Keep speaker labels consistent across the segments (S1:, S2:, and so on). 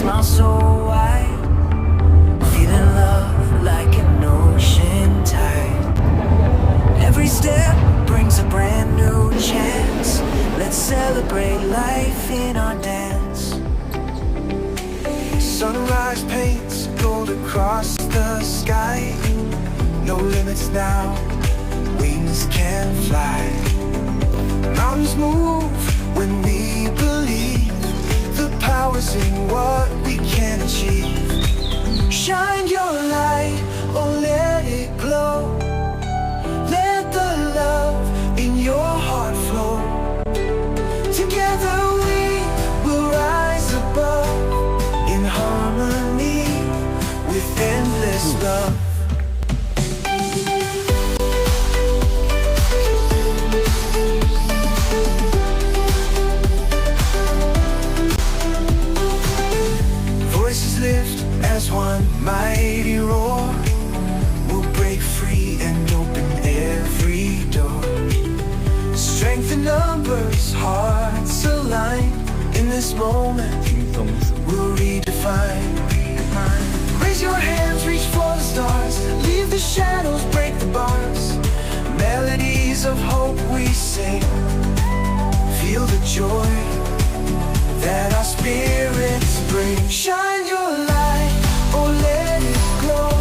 S1: smile so wide, feeling love like an ocean tide. Every step brings a brand new chance. Let's celebrate life in our dance.
S2: Sunrise paints gold across the sky. No limits now, wings can fly. Mountains move when we believe. The power's in what we can achieve. Shine your light, oh let it glow. Let the love in your heart flow. Together we will rise above, in harmony with endless love. Voices lift as one mighty roar. We'll break free and open every door. Strength in numbers, hearts align. In this moment we'll redefine. Raise your hands, reach for the stars. Leave the shadows, break the bars. Melodies of hope we sing. Feel the joy that our spirits bring. Shine your light, oh let it glow.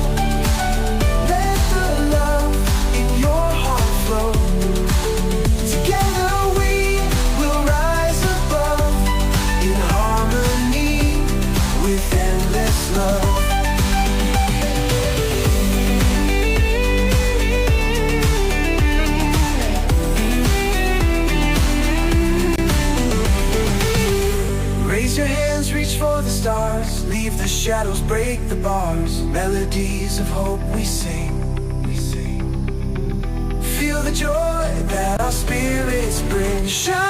S2: Let the love in your heart flow. Together we will rise above, in harmony with endless love. Raise your hands, reach for the stars. Leave the shadows, break the bars. Melodies of hope we sing. Feel the joy that our spirits bring. Shine